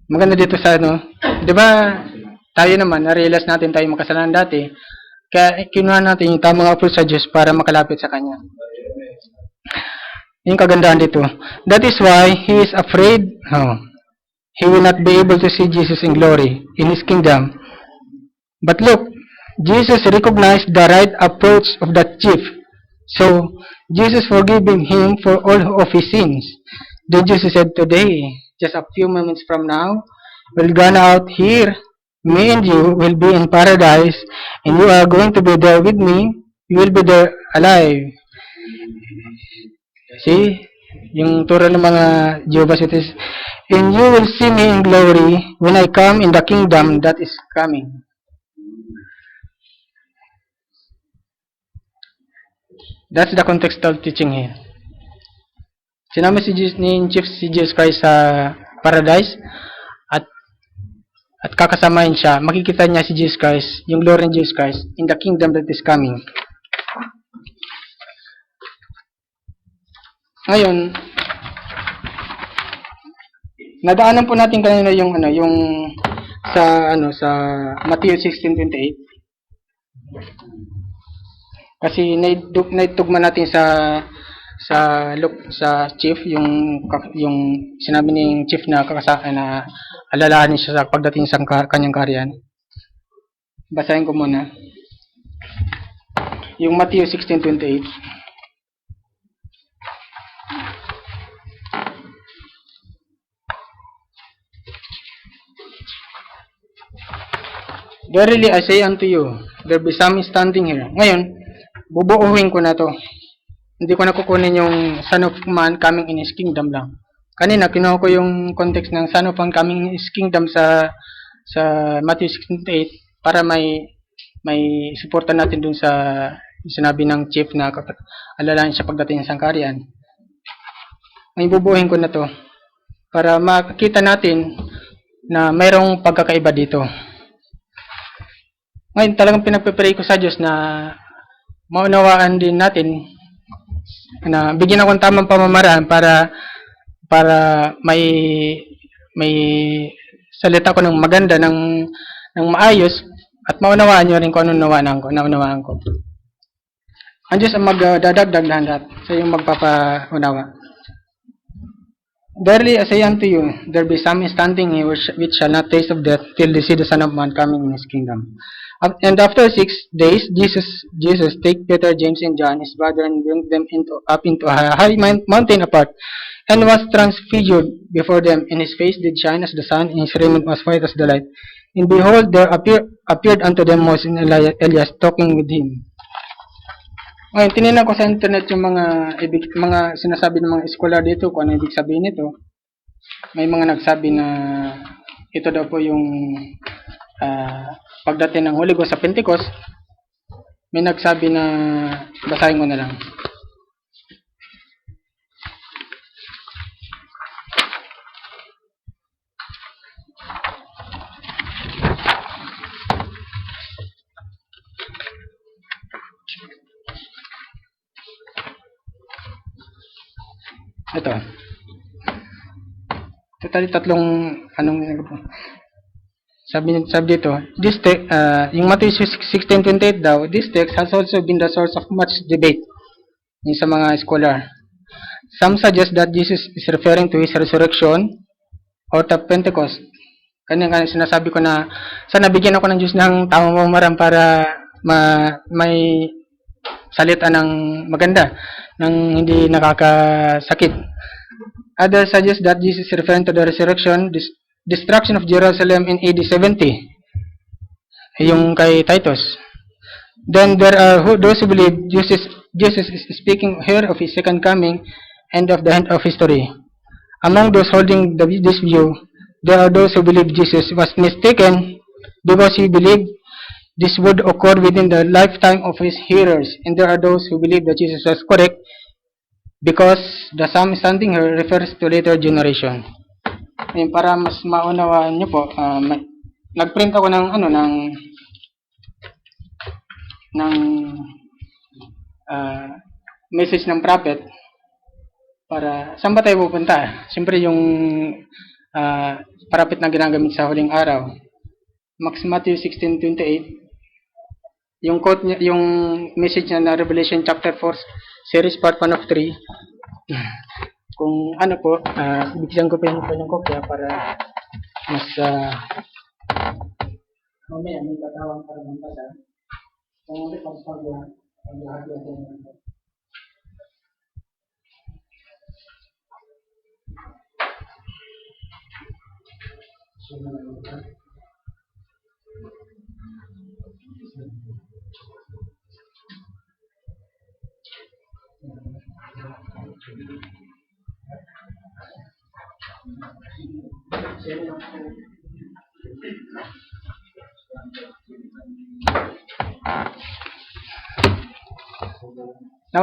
Maganda dito sa di ba tayo naman, na-realize natin tayo makasalanan dati, kaya kinuha natin yung tamang approach sa Diyos para makalapit sa Kanya. Yung kagandahan dito. That is why he is afraid, he will not be able to see Jesus in glory in His kingdom. But look, Jesus recognized the right approach of the chief. So Jesus forgiving him for all of his sins. Then Jesus said, today, just a few moments from now, we'll go out here. Me and you will be in paradise, and you are going to be there with me. You will be there alive. See, yung turo ng mga Jehovah's Witnesses, and you will see me in glory when I come in the kingdom that is coming. That's the contextual teaching here. Sinama ni Chief si Jesus Christ sa paradise, at kakasamahin siya, makikita niya si Jesus Christ, yung glory ni Jesus Christ, in the kingdom that is coming. Ngayon, nadaanan po natin kanina yung sa Matthew 16:28. Kasi naitugma natin sa chief yung sinabi ng chief na alalahanin siya sa pagdating sa kanyang kaharian. Basahin ko muna. Yung Matthew 16:28. Verily I say unto you, there be some standing here. Ngayon, bubuuhin ko na to. Hindi ko na kukunin yung Son of Man coming in His kingdom lang. Kanina, kinuha ko yung context ng Son of Man coming in His kingdom sa Matthew 16:8 para may suporta natin dun sa sinabi ng chief na alalahanin siya pagdating sa sangkarian. Ngayon, bubuuhin ko na to para makita natin na mayroong pagkakaiba dito. Ngayon, talagang pinagpe-pray ko sa Diyos na maunawaan din natin na bigyan ako ng tamang pamamaraan para may salita ko ng maganda, ng maayos, at maunawaan nyo rin kung anong naunawaan ko. Ang Diyos ang magdadagdag lahat sa yung magpapaunawa. Verily I say unto you, there be some standing here which shall not taste of death till they see the Son of Man coming in His kingdom. And after 6 days, Jesus take Peter, James, and John, his brother, and bring them up into a high mountain apart, and was transfigured before them, and his face did shine as the sun, and his raiment was white as the light. And behold, there appeared unto them Moses and Elias talking with him. Ngayon, tinignan ko sa internet yung mga sinasabi ng mga scholar dito kung ano ibig sabihin nito. May mga nagsabi na ito daw po yung pagdating ng Holy Ghost sa Pentecost. May nagsabi na basahin ko na lang. Ito. Totally tatlong sabi dito, this text, yung Matthew 16:28 daw, this text has also been the source of much debate sa mga scholar. Some suggest that Jesus is referring to His resurrection or the Pentecost. Kanina sinasabi ko na sana bigyan ako ng Diyos ng tamang pamamaraan para may salita ng maganda, ng hindi nakakasakit. Others suggest that Jesus is referring to the resurrection, destruction of Jerusalem in AD 70, yung kay Titus. Then there are those who believe Jesus is speaking here of His second coming and of the end of history. Among those holding this view, there are those who believe Jesus was mistaken because he believed this would occur within the lifetime of his hearers, and there are those who believe that Jesus was correct because the psalm standing here refers to later generation. Ayun, para mas maunawaan nyo po, nag-print ako ng message ng prophet para saan ba tayo pupunta? Siyempre yung prophet na ginagamit sa huling araw. Matthew 16:28. Yung quote niya, yung message niya na Revelation chapter 4 series part 1 of 3. Kung ano po, bigyan ko pa yung kopya para mas mamaya may katawang para magbasa. Kung ulit pag-lahat natin.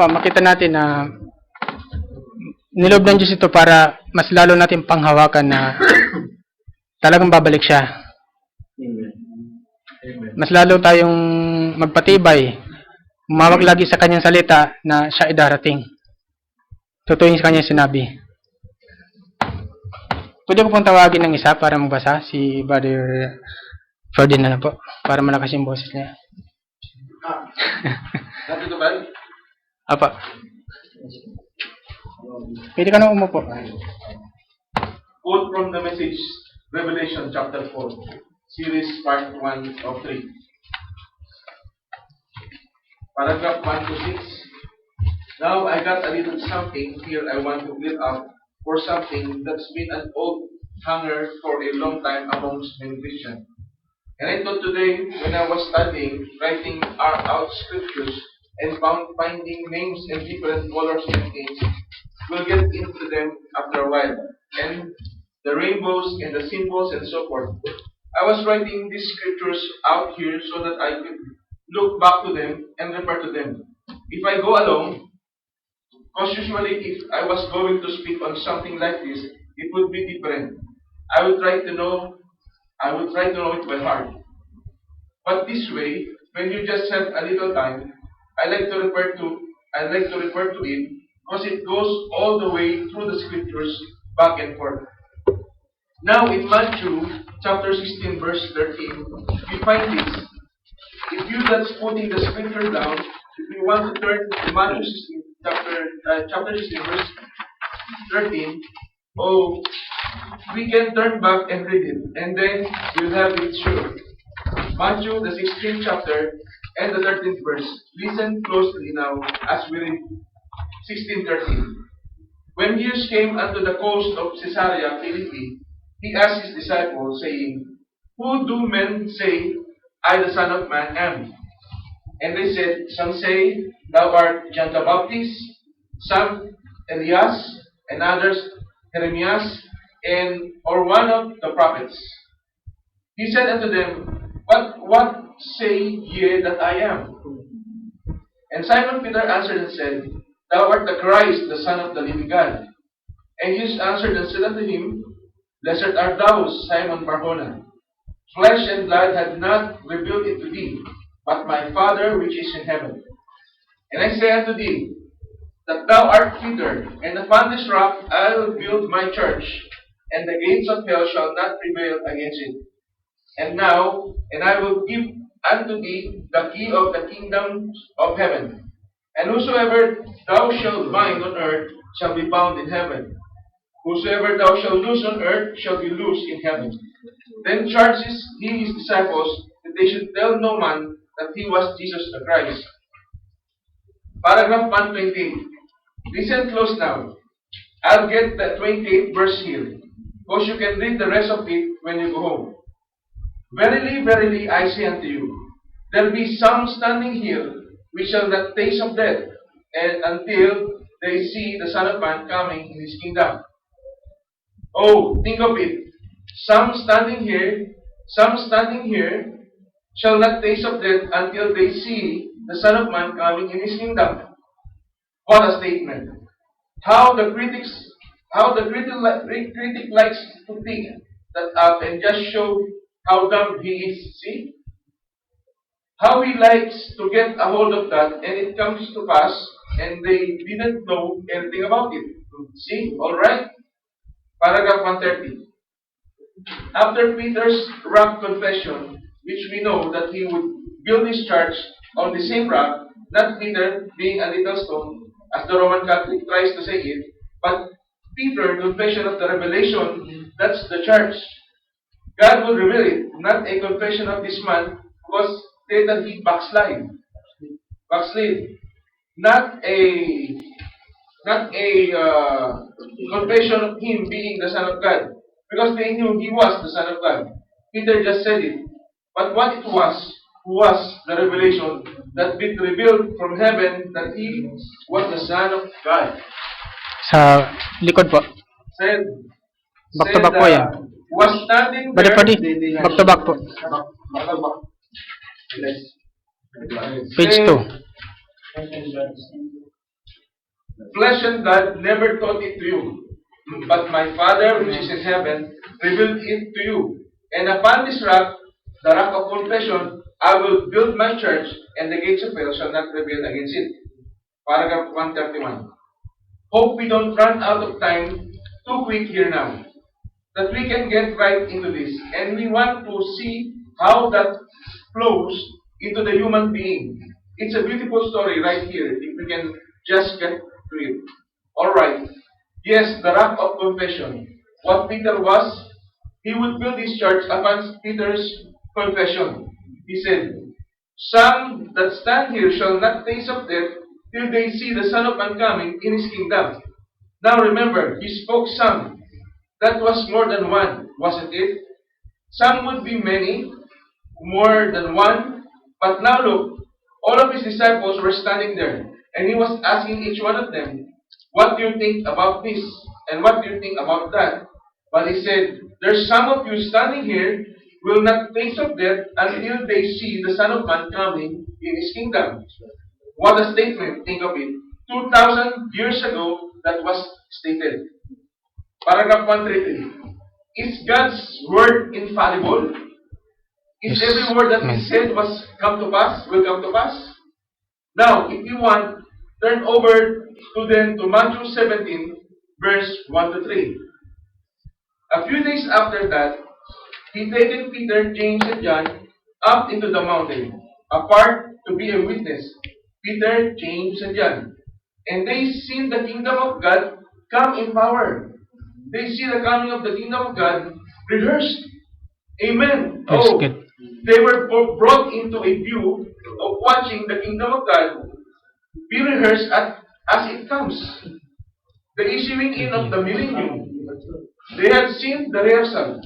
Makita natin na nilob ng Diyos ito para mas lalo natin panghawakan na talagang babalik siya. Mas lalo tayong magpatibay, umawag lagi sa kanyang salita na siya ay darating. Totoo yung sa kanyang sinabi. Pwede ko pong tawagin ng isa para magbasa, si Brother Ferdinand na po, para malakas yung boses niya. Nandito ba? Apa. Pwede ka na umupo. Quote from the message, Revelation chapter 4, series part 1 of 3. Paragraph 1 to 6. Now I got a little something here I want to clear up for something that's been an old hanger for a long time amongst many Christians. And I thought today, when I was studying, writing out scriptures, and finding names and different colors and things, we'll get into them after a while. And the rainbows and the symbols and so forth. I was writing these scriptures out here so that I could look back to them and refer to them. If I go along, because usually if I was going to speak on something like this, it would be different. I would try to know it by heart. But this way, when you just have a little time, I like to refer to it because it goes all the way through the scriptures back and forth. Now in Matthew chapter 16 verse 13, we find this. If you that's putting the scripture down, if you want to turn to Matthew 16, chapter 16 verse 13, we can turn back and read it, and then we'll have it sure. Matthew, the 16th chapter, and the 13th verse. Listen closely now as we read 16:13. When Jesus came unto the coast of Caesarea Philippi, he asked his disciples, saying, Who do men say I, the Son of Man, am? And they said, Some say, Thou art John the Baptist, some Elias, and others Jeremias, or one of the prophets. He said unto them, But what say ye that I am? And Simon Peter answered and said, Thou art the Christ, the Son of the living God. And Jesus answered and said unto him, Blessed art thou, Simon Barjona. Flesh and blood had not revealed it to thee, but my Father which is in heaven. And I say unto thee, that thou art Peter, and upon this rock I will build my church, and the gates of hell shall not prevail against it. And I will give unto thee the key of the kingdom of heaven. And whosoever thou shalt bind on earth shall be bound in heaven. Whosoever thou shalt loose on earth shall be loosed in heaven. Then charges he his disciples that they should tell no man that he was Jesus the Christ. Paragraph 128. Listen close now. I'll get the 28th verse here, because you can read the rest of it when you go home. Verily, verily, I say unto you, there be some standing here which shall not taste of death, and until they see the Son of Man coming in his kingdom. Oh, think of it. Some standing here shall not taste of death until they see the Son of Man coming in his kingdom. What a statement. How the critic likes to pick that up and just show how dumb he is. See? How he likes to get a hold of that, and it comes to pass, and they didn't know anything about it. See? Alright? Paragraph 130. After Peter's rock confession, which we know that he would build his church on the same rock, not Peter being a little stone, as the Roman Catholic tries to say it, but Peter, confession of the revelation, that's the church. God will reveal it, not a confession of this man who was said that he backslid. Not a confession of him being the Son of God. because they knew he was the Son of God. Peter just said it. But what it was the revelation that been revealed from heaven that he was the Son of God. Sa likod po. Said, Back to back po yan. was standing Bali there. pwede. Back to back po. Page Said, 2. Flesh and blood never taught it to you, but my Father which is in heaven revealed it to you. And upon this rock, the rock of confession, I will build my church, and the gates of hell shall not prevail against it. Paragraph 131. Hope we don't run out of time too quick here now, that we can get right into this. And we want to see how that flows into the human being. It's a beautiful story right here, if we can just get to it. Alright. Yes, the rock of confession. What Peter was, he would build his church upon Peter's confession. He said, some that stand here shall not taste of death till they see the Son of Man coming in his kingdom. Now remember, he spoke some. That was more than one, wasn't it? Some would be many, more than one. But now look, all of his disciples were standing there, and he was asking each one of them, what do you think about this? And what do you think about that? But he said, there's some of you standing here will not taste of death until they see the Son of Man coming in his kingdom. What a statement, think of it. 2,000 years ago, that was stated. Paragraph 133. Is God's word infallible? Is Yes. every word that he said will come to pass? Now, if you want, turn over to Matthew 17, verse 1 to 3. A few days after that, he taken Peter, James, and John up into the mountain, apart to be a witness. Peter, James, and John. And they seen the kingdom of God come in power. They see the coming of the kingdom of God rehearsed. Amen. That's Oh, good. they were brought into a view of watching the kingdom of God be rehearsed as it comes. The issuing in of the millennium. They had seen the rehearsal.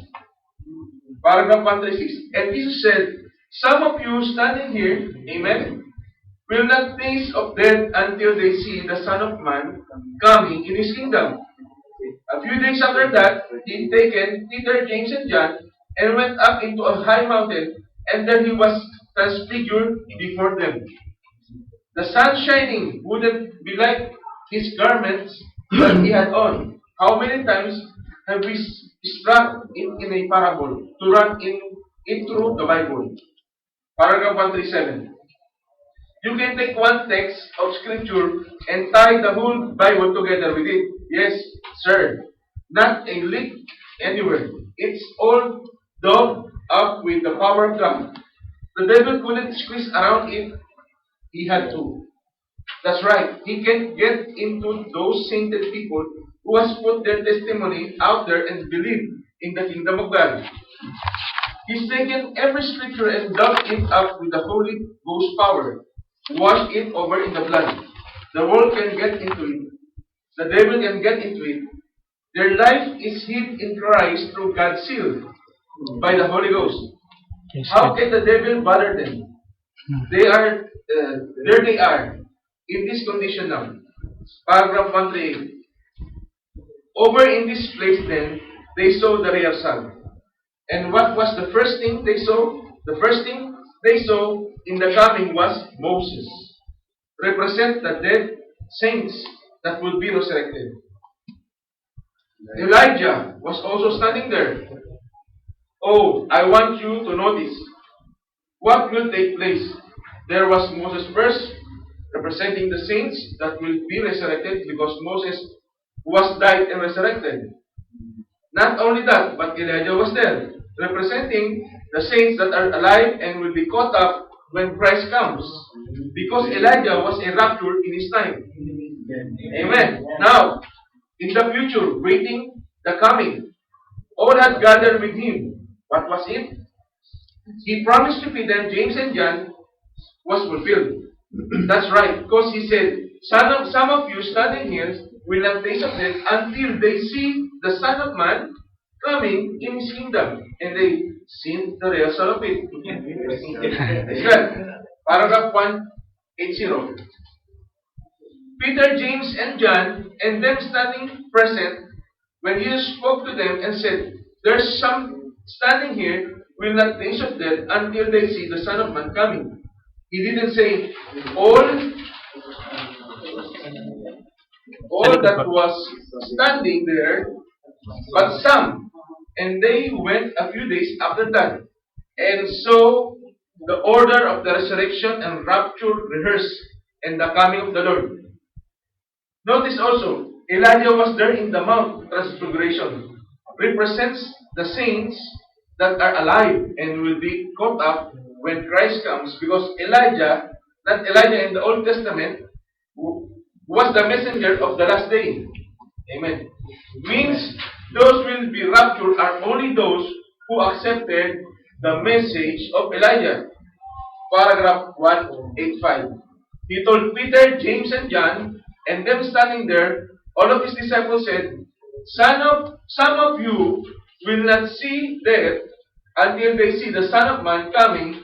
Paragraph 136. And Jesus said, some of you standing here, amen, will not taste of death until they see the Son of Man coming in his kingdom. A few days after that, he taken Peter, James, and John and went up into a high mountain, and there he was transfigured before them. The sun shining wouldn't be like his garments that he had on. How many times have we struck in a parable to run in through the Bible? Paragraph 137. You can take one text of scripture and tie the whole Bible together with it. Yes, sir. Not a lick anywhere. It's all done up with the power of God. The devil couldn't squeeze around it. He had to. That's right. He can get into those sainted people who has put their testimony out there and believe in the kingdom of God. He's taken every scripture and dubbed it up with the Holy Ghost power. Washed it over in the blood. The world can get into it. The devil can get into it. Their life is hid in Christ through God's seal by the Holy Ghost. Yes, How good. can the devil bother them? There they are, in this condition now. Paragraph 138. Over in this place then, they saw the rehearsal. And what was the first thing they saw? The first thing they saw in the coming was Moses. Represent the dead saints that will be resurrected. Elijah was also standing there. Oh, I want you to notice what will take place. There was Moses first, representing the saints that will be resurrected because Moses was died and resurrected. Not only that, but Elijah was there, representing the saints that are alive and will be caught up when Christ comes. Because Elijah was a rapture in his time. Amen. Now, in the future, waiting the coming, all had gathered with him. What was it? He promised to Peter, James, and John was fulfilled. That's right, because he said, some of you standing here will not taste of death until they see the Son of Man coming in his kingdom. And they seen the rehearsal of it. It's good. Paragraph 180. Peter, James, and John, and them standing present, when Jesus spoke to them and said, "There's some standing here, will not taste of death until they see the Son of Man coming." He didn't say all that was standing there, but some. And they went a few days after that, and saw the order of the resurrection and rapture rehearsed, and the coming of the Lord. Notice also, Elijah was there in the Mount Transfiguration, represents the saints that are alive and will be caught up when Christ comes, because Elijah, not Elijah in the Old Testament, was the messenger of the last day. Amen. Means those will be raptured are only those who accepted the message of Elijah. Paragraph 185. He told Peter, James, and John, and them standing there, all of his disciples said, Some of you will not see death until they see the Son of Man coming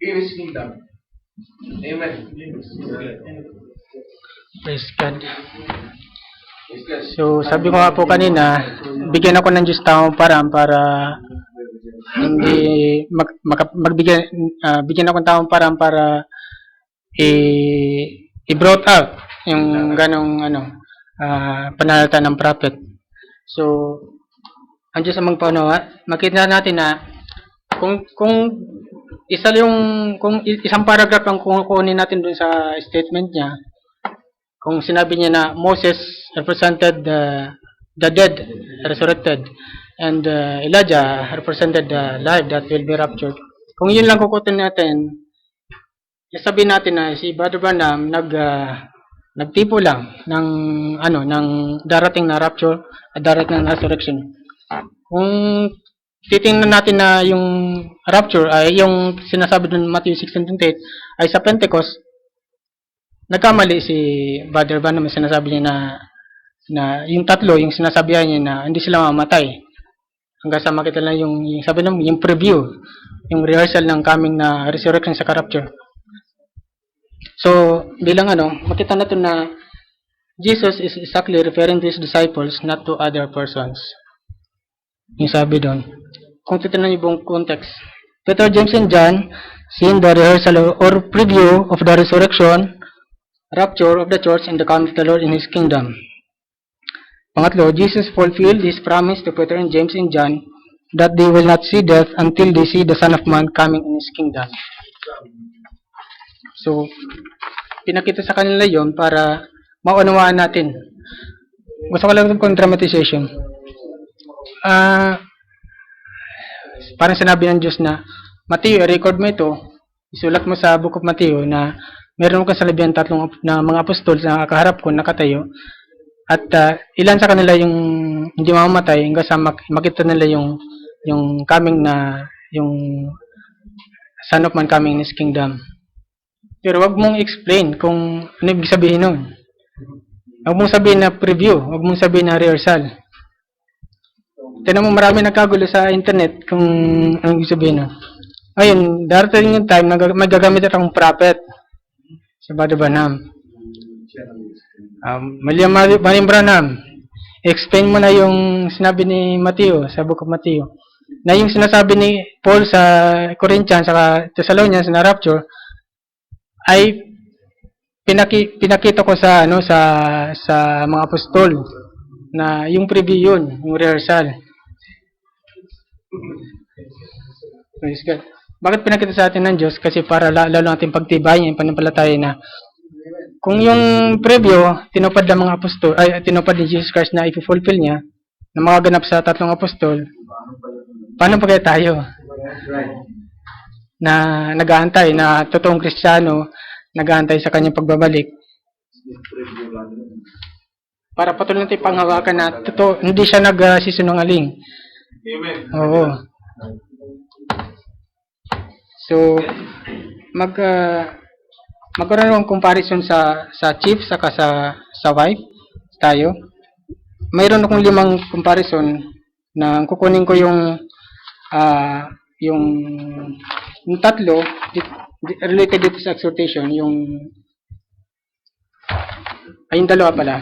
in his kingdom. Amen. Praise God. So, sabi ko nga po kanina, bigyan ako ng Diyos tamang paraan para hindi bigyan ako ng tamang paraan para i-brought out yung ganong panalita ng prophet. So, ang Diyos ang magpaunawa, makita natin na kung isang paragraph ang kukunin natin dun sa statement niya, kung sinabi niya na Moses represented the dead resurrected and Elijah represented the life that will be raptured. Kung yun lang kukutin natin, sabihin natin na si Brother Branham nagtipo lang ng darating na rapture at darating na resurrection. Kung titingnan natin na yung rapture ay yung sinasabi dun Matthew 16:28 ay sa Pentecost, nagkamali si Brother Branham, sinasabi niya na yung tatlo, yung sinasabihan niya na hindi sila mamatay hanggang sa makita lang yung sabi naman, yung preview, yung rehearsal ng coming na resurrection sa rapture. So, bilang makita natin na Jesus is exactly referring to his disciples, not to other persons. Yung sabi doon. Kung titignan niyo buong context, Peter, James, and John seen the rehearsal or preview of the resurrection, rapture of the church, and the coming of the Lord in his kingdom. Pangatlo, Jesus fulfilled his promise to Peter and James and John that they will not see death until they see the Son of Man coming in his kingdom. So, pinakita sa kanila yon para maunawaan natin. Gusto ko lang ng dramatization. Parang sinabi ng Diyos na, Mateo, record mo ito, isulat mo sa Book of Matthew na meron kang salabihan tatlong na mga apostol na kaharap ko, nakatayo, at ilan sa kanila yung hindi mamamatay hanggang sa makita nila yung coming na yung Son of Man coming in his kingdom. Pero wag mong explain kung ano ibig sabihin nun. Wag mong sabihin na preview, wag mong sabihin na rehearsal. Tignan mo, marami nagkagulo sa internet kung ano ibig sabihin nun. Ayun, darating yung time na may gagamit akong prophet sa Brother Branham. Maling Branham, explain mo na yung sinabi ni Matthew sa Book of Matthew. Na yung sinasabi ni Paul sa Corinthians sa Thessalonians na rapture ay pinakita ko sa mga apostol na yung preview yun, yung rehearsal. Praise God. Bakit pinakita sa atin ng Diyos? Kasi para lalo natin pagtibayin yung pananampalataya na kung yung preview tinupad ng mga apostol, ay tinupad ni Jesus Christ na i-fulfill niya na mga ganap sa tatlong apostol, paano pa kaya tayo? Na nag-aantay, na totoong Kristiyano, nag-aantay sa kanyang pagbabalik. Para patuloy natin panghawakan na totoo, hindi siya nagsisinungaling. Amen. Oo. So, magkaroon ng comparison sa chief saka sa wife tayo. Mayroon akong 5 comparison na kukunin ko yung yung tatlo related dito sa exhortation, yung yung dalawa pala.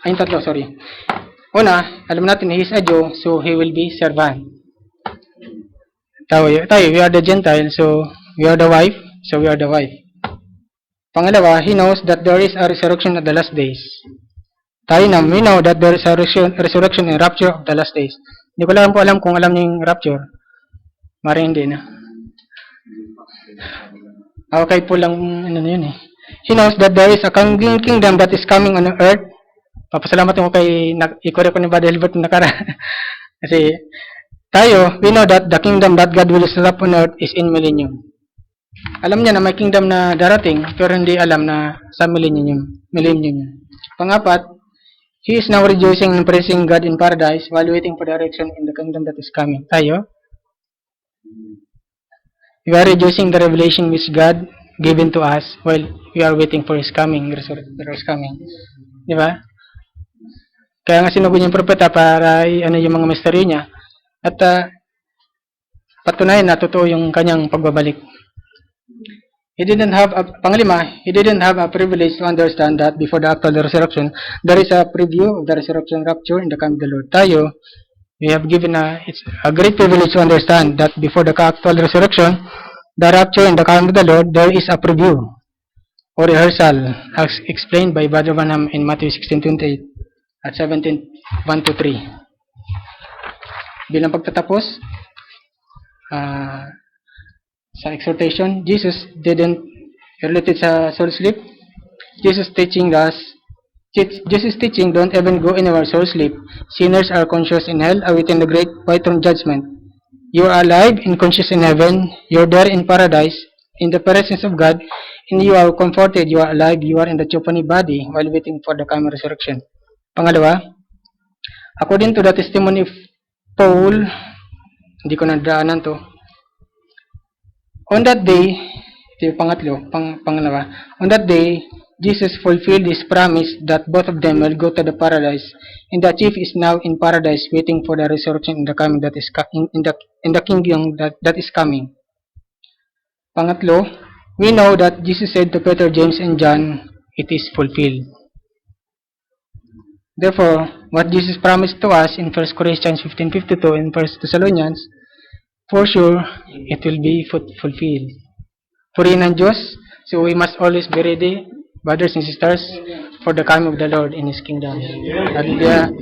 Yung tatlo, sorry. Una, alam natin, he is a Jew, so he will be servant. Tayo, we are the Gentile, so we are the wife, so we are the wife. Pangalawa, he knows that there is a resurrection at the last days. Tayo na, we know that there is a resurrection and rapture of the last days. Hindi ko lang po alam kung alam niyo yung rapture. Mari hindi na. Okay po lang, ano na yun eh. He knows that there is a kingdom that is coming on earth. Papasalamat ko kay i-correct ko ni Brother Hilbert na nakara. Kasi tayo, we know that the kingdom that God will set up on earth is in millennium. Alam niya na may kingdom na darating, pero hindi alam na sa millennium. Pangapat, he is now rejoicing and praising God in paradise while waiting for the resurrection in the kingdom that is coming. Tayo, we are rejoicing the revelation which God given to us while we are waiting for His coming, His coming. Di ba? Kaya nga sinugo niya yung propeta para ano yung mga misteryo niya at patunayan na totoo yung kanyang pagbabalik. He didn't have a privilege to understand that before the actual resurrection, there is a preview of the resurrection rapture in the coming of the Lord. Tayo, we have given it's a great privilege to understand that before the actual resurrection, the rapture in the coming of the Lord, there is a preview or rehearsal as explained by Brother Branham in Matthew 16:28 at 17:1-3. Bilang pagtatapos, sa exhortation, Jesus didn't related sa soul sleep. Jesus teaching, don't even go anywhere soul sleep. Sinners are conscious in hell, awaiting the great white throne judgment. You are alive and conscious in heaven. You're there in paradise, in the presence of God, and you are comforted. You are alive. You are in the Theophany body while waiting for the coming resurrection. Pangalawa, according to the testimony of Paul, hindi ko nadaanan to. On that day, ito yung pangalawa, on that day, Jesus fulfilled His promise that both of them will go to the paradise, and the chief is now in paradise waiting for the resurrection in the coming that is in the kingdom that is coming. Pangatlo, we know that Jesus said to Peter, James, and John, it is fulfilled. Therefore, what Jesus promised to us in 1 Corinthians 15:52 and 1 Thessalonians, for sure, it will be fulfilled. Purihin ng Diyos, so we must always be ready, brothers and sisters, for the coming of the Lord in His kingdom. Hallelujah.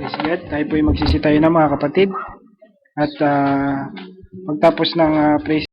Praise God. Tayo po ay magsisitayo na mga kapatid. At pagtapos ng praise